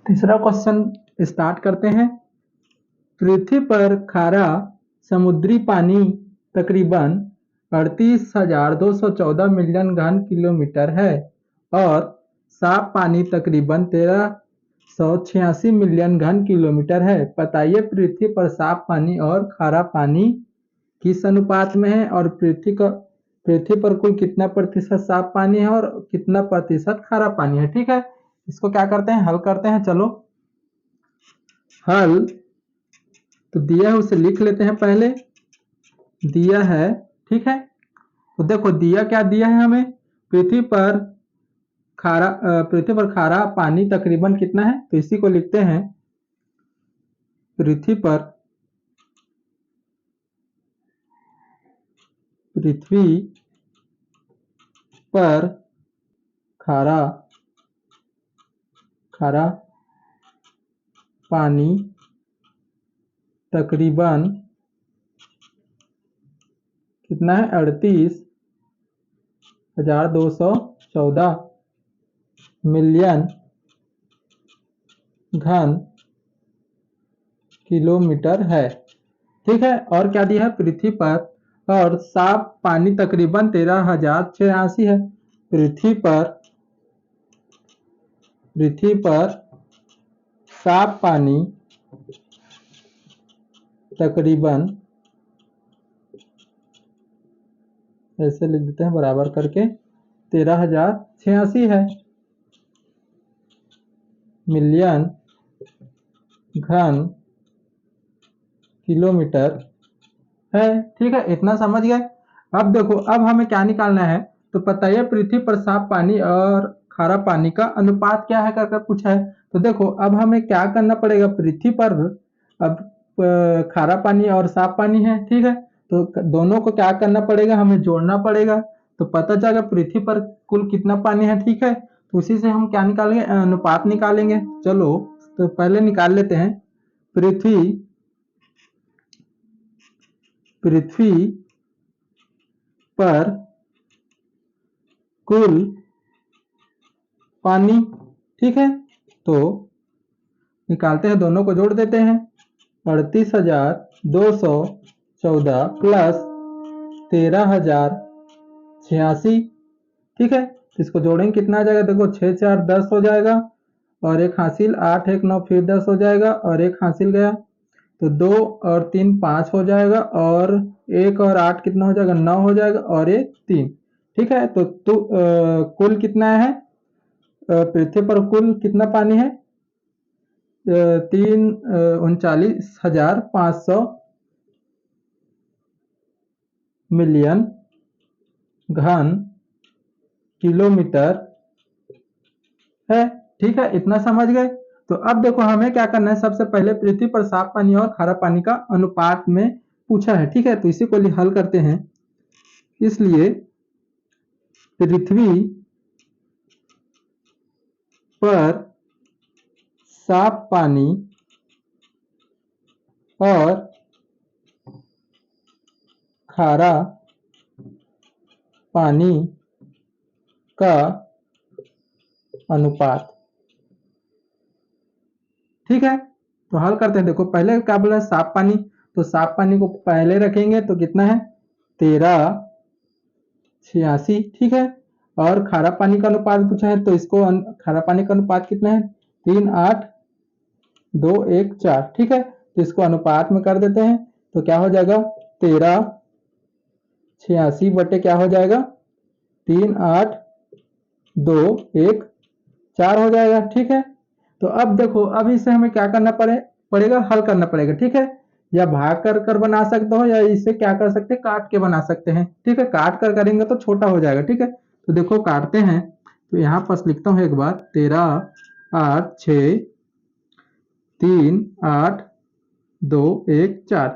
तीसरा question start करते हैं। पृथ्वी पर खारा समुद्री पानी तकरीबन 38,214 मिलियन घन किलोमीटर है और साफ पानी तकरीबन 1,386 मिलियन घन किलोमीटर है। बताइए पृथ्वी पर साफ पानी और खारा पानी किस अनुपात में है और पृथ्वी पर कुल कितना प्रतिशत साफ पानी है और कितना प्रतिशत खारा पानी है। ठीक है, इसको क्या करते हैं, हल करते हैं। चलो हल तो दिया है उसे लिख लेते हैं। पहले दिया है, ठीक है, तो देखो दिया क्या दिया है हमें, पृथ्वी पर खारा पानी तकरीबन कितना है, तो इसी को लिखते हैं। पृथ्वी पर खारा पानी तकरीबन कितना है, 38,214 मिलियन घन किलोमीटर है। ठीक है, और क्या दिया है, पृथ्वी पर और साफ पानी तकरीबन 13,086 है। पृथ्वी पर साफ पानी तकरीबन, ऐसे लिख देते हैं बराबर करके, 13,086 है मिलियन घन किलोमीटर है। ठीक है, इतना समझ गए। अब देखो, अब हमें क्या निकालना है, तो पता है पृथ्वी पर साफ पानी और खारा पानी का अनुपात क्या है कर पूछा है। तो देखो अब हमें क्या करना पड़ेगा, पृथ्वी पर अब खारा पानी और साफ पानी है, ठीक है, तो दोनों को क्या करना पड़ेगा, हमें जोड़ना पड़ेगा। तो पता चलेगा पृथ्वी पर कुल कितना पानी है। ठीक है, तो उसी से हम क्या निकालेंगे, अनुपात निकालेंगे। चलो तो पहले निकाल लेते हैं। पृथ्वी पर कुल पानी, ठीक है, तो निकालते हैं, दोनों को जोड़ देते हैं। 38,214 प्लस 13,086, ठीक है, इसको जोड़ेंगे कितना आ जाएगा, देखो 6 4 10 हो जाएगा और एक हासिल 8 1 9 फिर 10 हो जाएगा और एक हासिल गया, तो 2 और 3 5 हो जाएगा और 1 और 8 कितना हो जाएगा, 9 हो जाएगा और एक 3। ठीक है, तो कुल कितना है, पृथ्वी पर कुल कितना पानी है, 39,500 मिलियन घन किलोमीटर है। ठीक है, इतना समझ गए। तो अब देखो हमें क्या करना है, सबसे पहले पृथ्वी पर साफ पानी और खारा पानी का अनुपात में पूछा है। ठीक है, तो इसी को हल करते हैं। इसलिए पृथ्वी पर साफ पानी और खारा पानी का अनुपात, ठीक है, तो हल करते हैं। देखो पहले क्या बोला है, साफ पानी, तो साफ पानी को पहले रखेंगे तो कितना है, 13,086, ठीक है, और खारा पानी का अनुपात पूछा है, तो इसको खारा पानी का अनुपात कितना है, 3 8 2 1 4, ठीक है, तो इसको अनुपात में कर देते हैं, तो क्या हो जाएगा, 13,086 बटे क्या हो जाएगा, 3 8 2 1 4 हो जाएगा। ठीक है, तो अब देखो, अब इसे हमें क्या करना पड़ेगा, हल करना पड़ेगा। ठीक है, या भाग कर बना सकते हो या इसे क्या कर सकते हैं, काट के बना सकते हैं। ठीक है, काट कर करेंगे तो छोटा हो जाएगा। ठीक है, तो देखो काटते हैं, तो यहाँ पास लिखता हूँ एक बार, 13 8 6 3 8 2 1 4।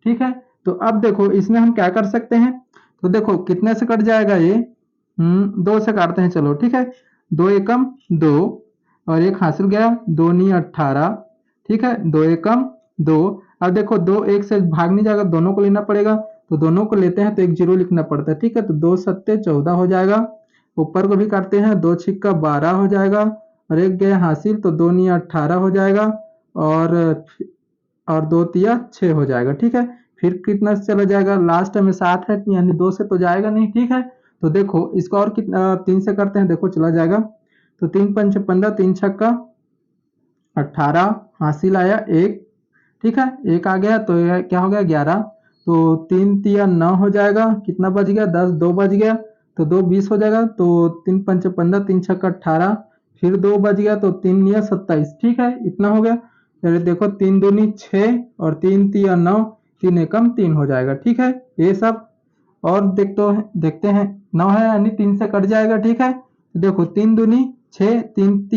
ठीक है, तो अब देखो इसमें हम क्या कर सकते हैं, तो देखो कितने से कट जाएगा ये, 2 से काटते हैं। चलो ठीक है, 2 एकम 2 और एक हासिल गया, 2 नी 18, ठीक है, 2 एकम 2। अब देखो 2 1 से भाग नहीं जाएगा, दोनों को लेना पड़ेगा, तो दोनों को लेते हैं तो एक जीरो लिखना पड़ता है। ठीक है, तो 2 7 14 हो जाएगा, ऊपर को भी काटते हैं, 2 छिक्का 12 हो जाएगा और एक गया हासिल, तो 2 नी 18 हो जाएगा और और 2 तिया 6 हो जाएगा, ठीक है। फिर कितना से चला जाएगा, लास्ट में 7 है यानी 2 से तो जाएगा नहीं, ठीक है। तो देखो इसको और कितना 3 से करते हैं, देखो चला जाएगा। तो 3 पंच 15, 3 छक्का 18, हासिल आया एक, ठीक है। एक आ गया तो यह क्या हो गया 11, तो 3 तिया 9 हो जाएगा, कितना बच गया 10, 2 बच गया तो 2 20 हो जाएगा। तो 3 पंच 15, 3 छक्का 18, फिर 2 बच गया तो 3 निया 27, ठीक है। इतना हो गया। चलिए देखो 3 दूनी 6 और 3 तिया 9, 3 एकम 3 हो जाएगा, ठीक है। ये सब और देखते हैं 9 है यानी 3 से कट जाएगा, ठीक है। तो देखो 3 दूनी 6, 3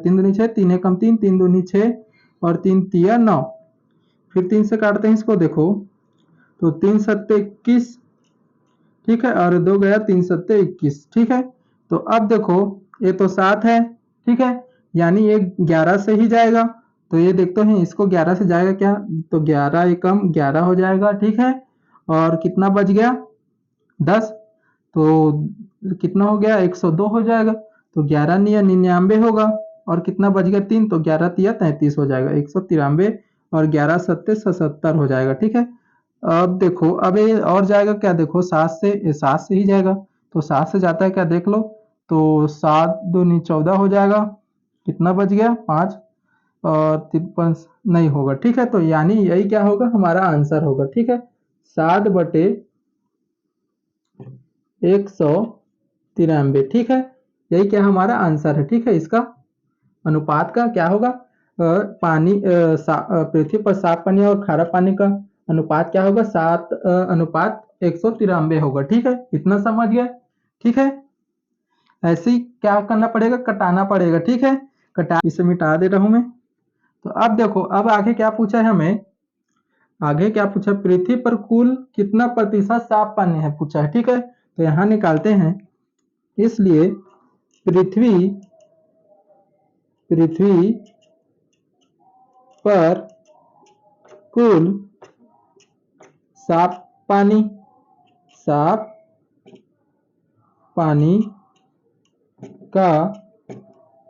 दूनी 6, 3 एकम 3, 3 दूनी 6 और 3 तिया 9, फिर 3 से काटते हैं इसको, देखो तो 3 सत्ते 21, ठीक है। और 2 गया 3 सत्ते 21, ठीक है। तो अब देखो ये तो 7 है, ठीक है, यानी ये 11 से ही जाएगा। तो ये देखते हैं इसको 11 से जाएगा क्या, तो 11 एकम 11 हो जाएगा, ठीक है। और कितना बच गया 10, तो कितना हो गया 102 हो जाएगा। तो 11 निया 99 होगा और कितना बच गया 3, तो 11 तिया 33 हो जाएगा, 193 और 11 सत्ते 77 हो जाएगा, ठीक है। अब देखो अब ये और जाएगा क्या, देखो 7 से ही जाएगा। तो 7 से जाता है क्या देख लो, तो 7 दूनी 14 हो जाएगा, कितना बच गया 5 और 53 नहीं होगा, ठीक है। तो यानी यही क्या होगा हमारा आंसर होगा, ठीक है। 7/193, ठीक है। यही क्या हमारा आंसर है, ठीक है। इसका अनुपात का क्या होगा, पृथ्वी पर साफ पानी और खारा पानी का अनुपात क्या होगा, 7/193 होगा, ठीक है। इतना समझ गया, ठीक है। ऐसे ही क्या करना पड़ेगा, कटाना पड़ेगा, ठीक है। कटा इसे मिटा दे रहा हूं मैं। तो अब देखो अब आगे क्या पूछा है हमें, आगे क्या पूछा, पृथ्वी पर कुल कितना प्रतिशत साफ पानी है पूछा है, ठीक है। तो यहां निकालते हैं। इसलिए पृथ्वी पृथ्वी पर कुल साफ पानी साफ पानी का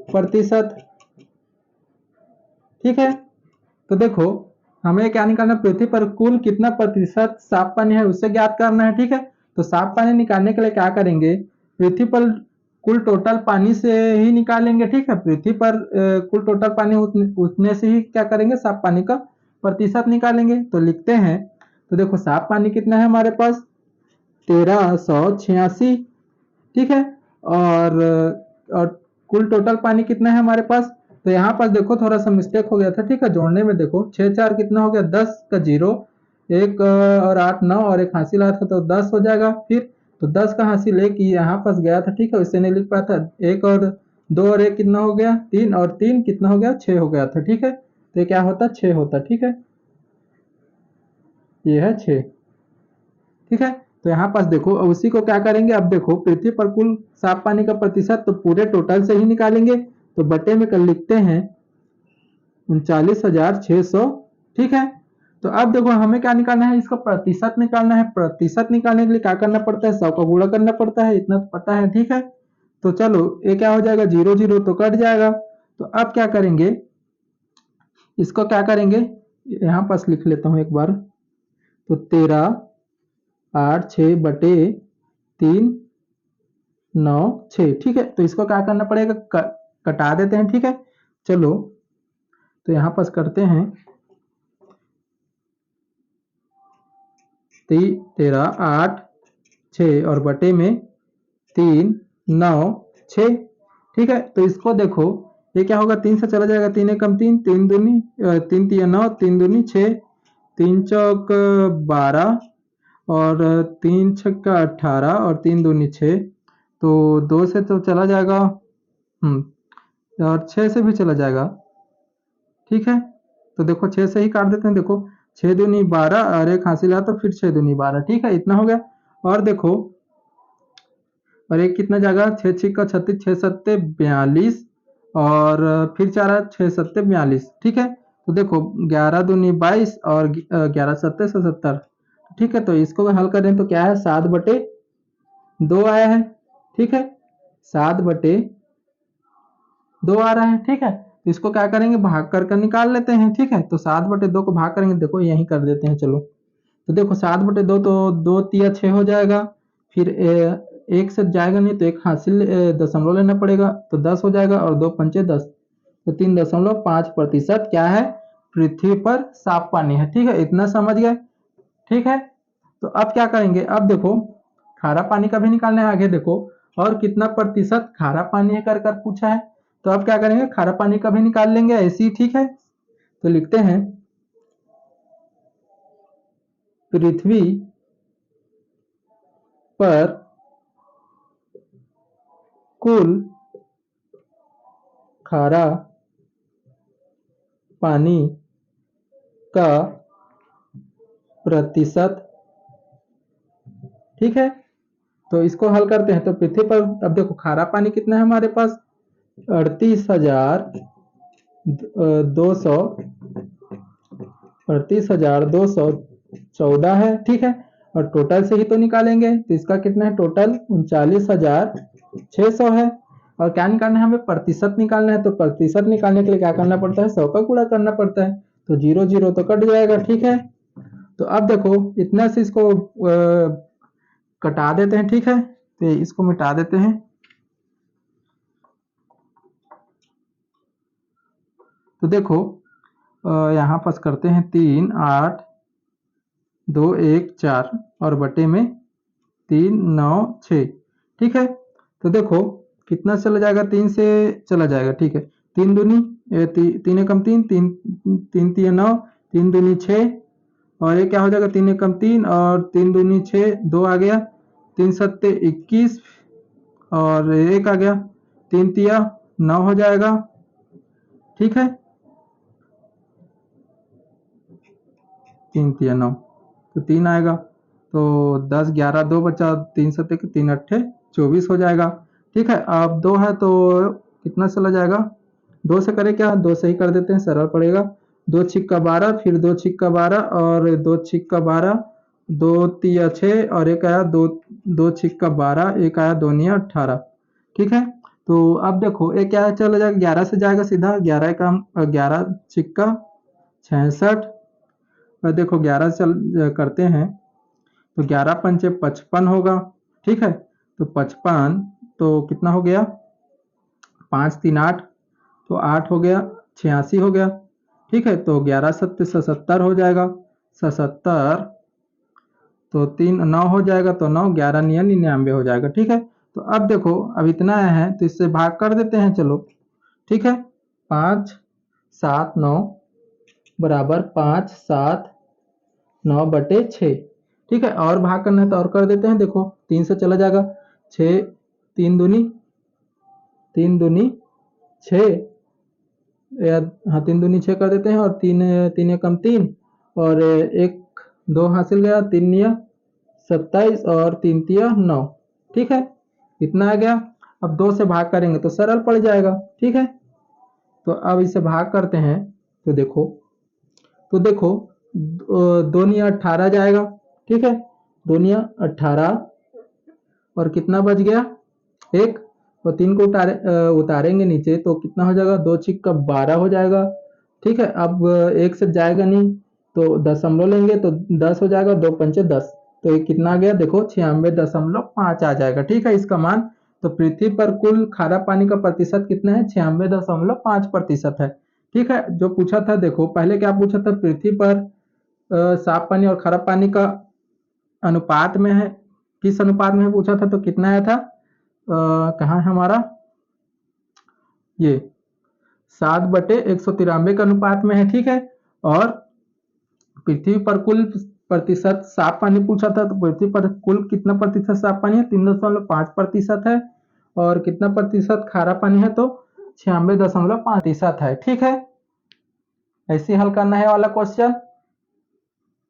प्रतिशत, ठीक है। तो देखो हमें क्या निकालना, पृथ्वी पर कुल कितना प्रतिशत साफ पानी है उससे ज्ञात करना है, ठीक है। तो साफ पानी निकालने के लिए क्या करेंगे, पृथ्वी पर कुल टोटल पानी से ही निकालेंगे, ठीक है। पृथ्वी पर कुल टोटल पानी उतने से ही क्या करेंगे, साफ पानी का प्रतिशत निकालेंगे। तो लिखते हैं, तो देखो साफ पानी कितना है हमारे पास 1386, ठीक है। और और कुल टोटल पानी कितना है हमारे पास, तो यहाँ पर देखो थोड़ा सा मिस्टेक हो गया था, ठीक है। जोड़ने में देखो 6 4 कितना हो गया 10 का 0, एक और 8 9 और एक हासिल आया था तो 10 हो जाएगा। फिर तो 10 का हासिल एक यहाँ पास गया था, ठीक है, उससे नहीं लिख पाया था। एक और 2 और एक कितना हो गया 3 और 3 कितना हो गया 6 हो गया था, ठीक है। तो ये क्या होता 6 होता, ठीक है। ये है 6, ठीक है। तो यहाँ पास देखो उसी को क्या करेंगे, अब देखो पृथ्वी पर कुल साफ पानी का प्रतिशत तो पूरे टोटल से ही निकालेंगे। तो बटे में कर लिखते हैं 39,600, ठीक है। तो अब देखो हमें क्या निकालना है, इसका प्रतिशत निकालना है। प्रतिशत निकालने के लिए क्या करना पड़ता है, 100 का गुणा करना पड़ता है, इतना तो पता है, ठीक है। तो चलो ये क्या हो जाएगा 0 0 तो कट जाएगा। तो अब क्या करेंगे, इसको क्या करेंगे, यहाँ पास लिख लेता हूँ एक बार। तो 13/8/6/3/9/6, ठीक है। तो इसको क्या करना पड़ेगा, कटा देते हैं, ठीक है। चलो तो यहाँ पास करते हैं 13/8/6 और बटे में 3/9/6, ठीक है। तो इसको देखो ये क्या होगा, 3 से चला जाएगा, 3 एकम 3, 3 दूनी 3 तिया 9, 3 दूनी 6, 3 चौक 12 और 3 छक्का 18 और 3 दूनी 6। तो 2 से तो चला जाएगा, और 6 से भी चला जाएगा, ठीक है। तो देखो 6 से ही काट देते हैं, देखो 6 दूनी 12 और एक हासिल आता तो फिर 6 दूनी 12, ठीक है, इतना हो गया। और देखो और एक कितना जाएगा 6 6 36, 6 सत्ते 42 और फिर 4 6 सत्ते 42, ठीक है। तो देखो 11 दूनी 22 और 11 सत्ते 77, ठीक है। तो इसको हल करें तो क्या है 7/2 आया है, ठीक है। 7/2 2 आ रहा है, ठीक है। तो इसको क्या करेंगे, भाग कर निकाल लेते हैं, ठीक है। तो 7/2 को भाग करेंगे, देखो यहीं कर देते हैं, चलो। तो देखो 7/2 तो 2 तिया 6 हो जाएगा, फिर एक से जाएगा नहीं तो एक हासिल दशमलव लेना पड़ेगा, तो 10 हो जाएगा, और 2 पंचे 10, तो 3.5% क्या है, पृथ्वी पर साफ पानी है, ठीक है। इतना समझ गए, ठीक है। तो अब क्या करेंगे, अब देखो खारा पानी का भी निकालना है आगे, देखो और कितना प्रतिशत खारा पानी है कर पूछा है। तो अब क्या करेंगे, खारा पानी का भी निकाल लेंगे ऐसे ही, ठीक है। तो लिखते हैं पृथ्वी पर कुल खारा पानी का प्रतिशत, ठीक है। तो इसको हल करते हैं, तो पृथ्वी पर अब देखो खारा पानी कितना है हमारे पास, 38,200 38,214 है, ठीक है। और टोटल से ही तो निकालेंगे, तो इसका कितना है टोटल, 39,600 है। और क्या निकालना है हमें, प्रतिशत निकालना है। तो प्रतिशत निकालने के लिए क्या करना पड़ता है, 100 का गुणा करना पड़ता है, तो 0 0 तो कट जाएगा, ठीक है। तो अब देखो इतना से इसको कटा देते हैं, ठीक है। तो इसको मिटा देते हैं, तो देखो यहाँ पास करते हैं 3 8 2 1 4 और बटे में 3 9 6, ठीक है। तो देखो कितना चला जाएगा, 3 से चला जाएगा, ठीक है। 3 दूनी 3 एकम 3 3 3 3 9, 3 दूनी 6, और ये क्या हो जाएगा, 3 एकम 3 और 3 दूनी 6, 2 आ गया, 3 सत्ते 21 और 1 आ गया, 3 तिया 9 हो जाएगा, ठीक है। 3 तिया 9, तो 3 आएगा, तो 10 11 2 बचा, 3 सत्ते के 3 अट्ठे 24 हो जाएगा, ठीक है। अब 2 है तो कितना चला जाएगा, 2 से करें क्या, 2 से ही कर देते हैं, सरल पड़ेगा। 2 छिक्का 12, फिर 2 छिक्का 12 और 2 छिक्का 12, 2 तिया 6 और एक आया 2 2 छिक्का 12, एक आया 2 निया 18, ठीक है। तो अब देखो ये क्या चला जाएगा, 11 से जाएगा सीधा, 11 का 11 छिक्का 66, और देखो 11 चल करते हैं, तो 11 पंचे 55 होगा, ठीक है। तो 55 तो कितना हो गया, 5 3 8, तो 8 हो गया, 86 हो गया, ठीक है। तो 11 सत्ते 77 हो जाएगा, 77, तो 3 9 हो जाएगा, तो 9 11 निया 99 हो जाएगा, ठीक है। तो अब देखो अब इतना है तो इससे भाग कर देते हैं, चलो, ठीक है। 5 7 9 बराबर 5 7 9 बटे 6, ठीक है। और भाग करना है तो और कर देते हैं, देखो 3 से चला जाएगा, 6 3 दूनी 6, या हाँ 3 दूनी 6 कर देते हैं, और 3 3 एकम 3 और 1 2 हासिल गया, 3 निया 27 और 3 तिया 9, ठीक है। इतना आ गया। अब 2 से भाग करेंगे तो सरल पड़ जाएगा, ठीक है। तो अब इसे भाग करते हैं, तो देखो 2 निया 18 जाएगा, ठीक है। 2 निया 18 और कितना बच गया, 1, और 3 को उतारेंगे नीचे तो कितना हो जाएगा, 2 छिक्का 12 हो जाएगा, ठीक है। अब 1 से जाएगा नहीं तो दशमलव लेंगे तो 10 हो जाएगा, 2 पंचे 10, तो ये कितना आ गया, देखो 96.5 आ जाएगा, ठीक है इसका मान। तो पृथ्वी पर कुल खारा पानी का प्रतिशत कितना है, 96.5% है, ठीक है। जो पूछा था देखो पहले क्या पूछा था, पृथ्वी पर साफ पानी और खारा पानी का अनुपात में है, किस अनुपात में पूछा था, तो कितना आया था, कहाँ है हमारा, ये 7/193 के अनुपात में है, ठीक है। और पृथ्वी पर कुल प्रतिशत साफ पानी पूछा था, तो पृथ्वी पर कुल कितना प्रतिशत साफ पानी है, 3.5% है, और कितना प्रतिशत खारा पानी है, तो 96.5% है, ठीक है। ऐसे हल करना है वाला क्वेश्चन।